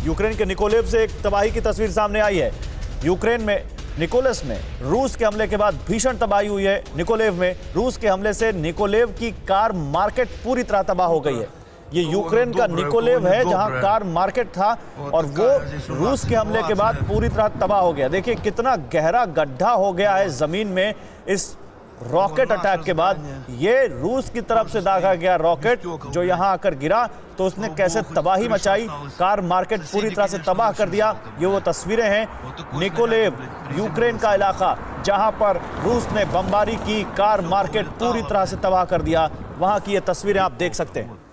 Ukraine के Nikolaev से एक तबाही की तस्वीर सामने आई है। यूक्रेन में निकोलस में रूस के हमले के बाद भीषण तबाही हुई है। निकोलेव में रूस के हमले से निकोलेव की कार मार्केट पूरी तरह तबाह हो गई है। ये यूक्रेन का निकोलेव है जहां कार मार्केट था और वो रूस के हमले के बाद पूरी तरह तबाह हो गया। देखिए कितना गहरा गड्ढा हो गया है जमीन में इस रॉकेट अटैक के बाद। ये रूस की तरफ से दागा गया रॉकेट जो यहां आकर गिरा तो उसने कैसे तबाही मचाई, कार मार्केट पूरी तरह से तबाह कर दिया। ये वो तस्वीरें हैं निकोलेव यूक्रेन का इलाका जहां पर रूस ने बमबारी की, कार मार्केट पूरी तरह से तबाह कर दिया। वहां की ये तस्वीरें आप देख सकते हैं।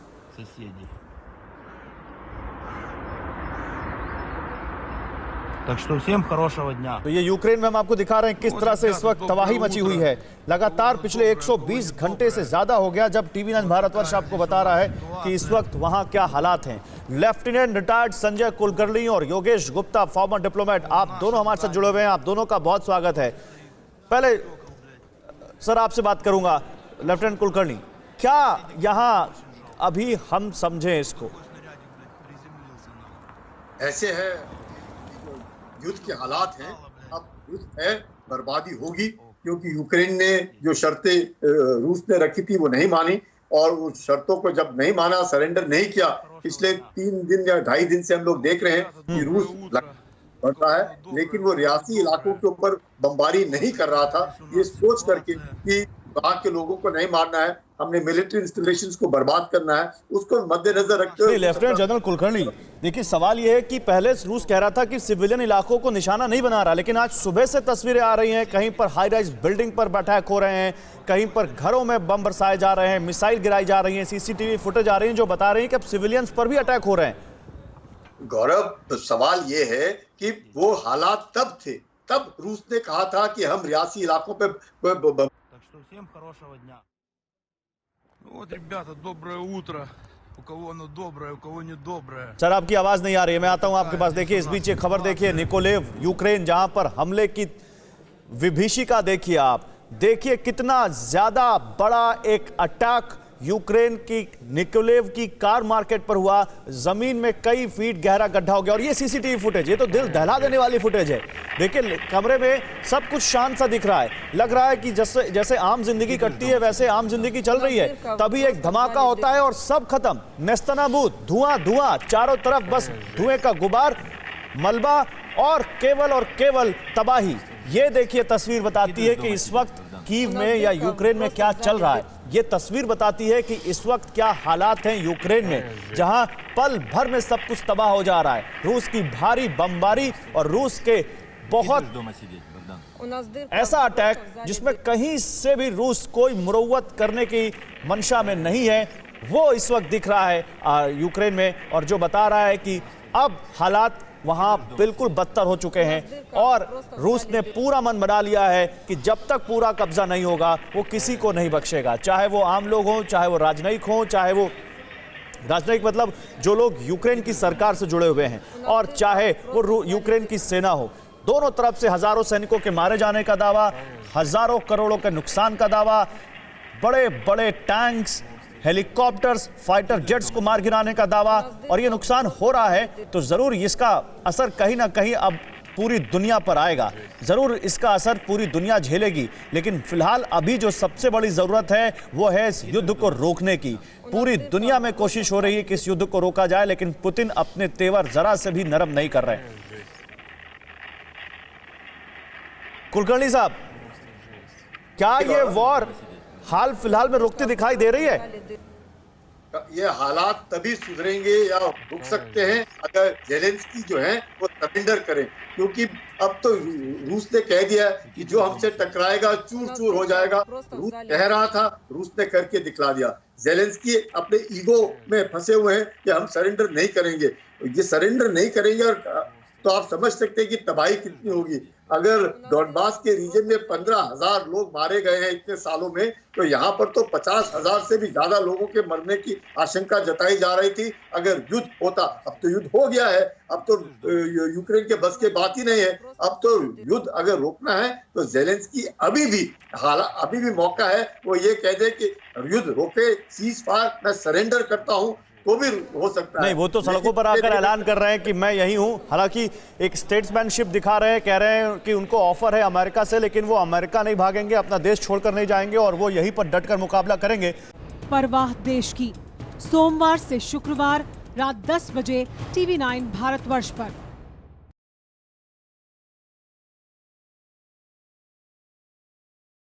Так что всем хорошего дня। तो ये यूक्रेन में हम आपको दिखा रहे हैं किस तरह से इस वक्त तबाही मची हुई है। लगातार पिछले 120 घंटे से ज्यादा हो गया जब टीवी 9 भारतवर्ष आपको बता रहा है कि इस वक्त वहां क्या हालात हैं। लेफ्टिनेंट रिटायर्ड संजय कुलकर्णी और योगेश गुप्ता फॉर्मर डिप्लोमेट, आप दोनों हमारे साथ जुड़े हुए हैं। आप दोनों का बहुत स्वागत है। पहले सर आपसे बात करूंगा, लेफ्टिनेंट कुलकर्णी, क्या यहाँ अभी हम समझें इसको? ऐसे है युद्ध के हालात हैं, अब युद्ध है, बर्बादी होगी, क्योंकि यूक्रेन ने जो शर्तें रूस ने रखी थी वो नहीं मानी और उस शर्तों को जब नहीं माना, सरेंडर नहीं किया, पिछले 3 दिन या 2.5 दिन से हम लोग देख रहे हैं कि रूस बढ़ रहा है, लेकिन वो रियासी इलाकों के ऊपर बमबारी नहीं कर रहा था ये सोच करके कि वहां के लोगों को नहीं मारना है, हमने मिलिट्री इंस्टॉलेशंस को बर्बाद करना है, उसको मद्देनजर रखते हुए। लेफ्टिनेंट जनरल कुलकर्णी, देखिए सवाल यह है कि पहले रूस कह रहा था कि सिविलियन इलाकों को निशाना नहीं बना रहा, लेकिन आज सुबह से तस्वीरें आ रही हैं, कहीं पर हाई राइज बिल्डिंग पर अटैक हो रहे हैं, कहीं पर घरों में बम बरसाए जा रहे हैं, मिसाइल गिराई जा रही है, सीसीटीवी फुटेज आ रही है जो बता रही है कि अब सिविलियंस पर भी अटैक हो रहे हैं। गौरव, तो सवाल ये है कि वो हालात तब थे, तब रूस ने कहा था कि हम रियासी इलाकों पे। Всем хорошего дня. Вот, ребята, доброе утро. У кого оно доброе, у кого не доброе. सर आपकी आवाज नहीं आ रही है, मैं आता हूं आपके पास। देखिए इस बीच एक खबर देखिए, निकोलेव यूक्रेन जहां पर हमले की विभीषिका देखिए आप, देखिए कितना ज्यादा बड़ा एक अटैक यूक्रेन की निकोलेव की कार मार्केट पर हुआ। जमीन में कई फीट गहरा गड्ढा हो गया और ये सीसीटीवी फुटेज, ये तो दिल दहला देने वाली फुटेज है। देखिए कमरे में सब कुछ शांत सा दिख रहा है, लग रहा है कि जैसे आम जिंदगी कटती है वैसे आम जिंदगी चल रही है। तभी एक धमाका होता है और सब खत्म, नेस्तनाबूद, धुआं धुआं, चारों तरफ बस धुएं का गुबार, मलबा और केवल तबाही। ये देखिए तस्वीर बताती है कि इस वक्त कीव में या यूक्रेन में क्या चल रहा है। ये तस्वीर बताती है कि इस वक्त क्या हालात हैं यूक्रेन में, जहां पल भर में सब कुछ तबाह हो जा रहा है। रूस की भारी बमबारी और रूस के बहुत ऐसा अटैक जिसमें कहीं से भी रूस कोई मुरव्वत करने की मंशा में नहीं है, वो इस वक्त दिख रहा है यूक्रेन में, और जो बता रहा है कि अब हालात वहां बिल्कुल बदतर हो चुके हैं और रूस ने पूरा मन बना लिया है कि जब तक पूरा कब्जा नहीं होगा वो किसी को नहीं बख्शेगा, चाहे वो आम लोग हों, चाहे वो राजनयिक हों, चाहे वो राजनयिक मतलब जो लोग यूक्रेन की सरकार से जुड़े हुए हैं, और चाहे वो यूक्रेन की सेना हो। दोनों तरफ से हजारों सैनिकों के मारे जाने का दावा, हजारों करोड़ों के नुकसान का दावा, बड़े बड़े टैंक्स, हेलीकॉप्टर्स, फाइटर जेट्स को मार गिराने का दावा, और ये नुकसान हो रहा है तो जरूर इसका असर कहीं ना कहीं अब पूरी दुनिया पर आएगा, जरूर इसका असर पूरी दुनिया झेलेगी। लेकिन फिलहाल अभी जो सबसे बड़ी जरूरत है वो है इस युद्ध को रोकने की। पूरी दुनिया में कोशिश हो रही है कि इस युद्ध को रोका जाए, लेकिन पुतिन अपने तेवर जरा से भी नरम नहीं कर रहे। कुलकर्णी साहब, क्या ये वॉर हाल फिलहाल में रुकती दिखाई दे रही है? ये हालात तभी सुधरेंगे या रुक सकते हैं अगर जेलेंस्की जो है वो सरेंडर करें, क्योंकि अब तो रूस ने कह दिया कि जो हमसे टकराएगा चूर चूर हो जाएगा। रूस कह रहा था, रूस ने करके दिखला दिया। जेलेंस्की अपने ईगो में फंसे हुए हैं कि हम सरेंडर नहीं करेंगे। ये सरेंडर नहीं करेंगे और तो आप समझ सकते हैं कि तबाही कितनी होगी। अगर डॉनबास के रीजन में 15,000 लोग मारे गए हैं इतने सालों में, तो यहाँ पर तो 50,000 से भी ज्यादा लोगों के मरने की आशंका जताई जा रही थी अगर युद्ध होता। अब तो युद्ध हो गया है, अब तो यूक्रेन के बस के बात ही नहीं है। अब तो युद्ध अगर रोकना है तो जेलेंस्की अभी भी मौका है वो ये कह दे कि युद्ध रोके, सीज फायर, मैं सरेंडर करता हूँ, तो भी हो सकता है। नहीं, वो तो सड़कों पर आकर ऐलान कर रहे हैं कि मैं यही हूं। हालांकि एक स्टेट्समैनशिप दिखा रहे हैं, कह रहे हैं कि उनको ऑफर है अमेरिका से, लेकिन वो अमेरिका नहीं भागेंगे, अपना देश छोड़कर नहीं जाएंगे और वो यहीं पर डटकर मुकाबला करेंगे। परवाह देश की, सोमवार से शुक्रवार रात 10 बजे TV9 भारतवर्ष पर।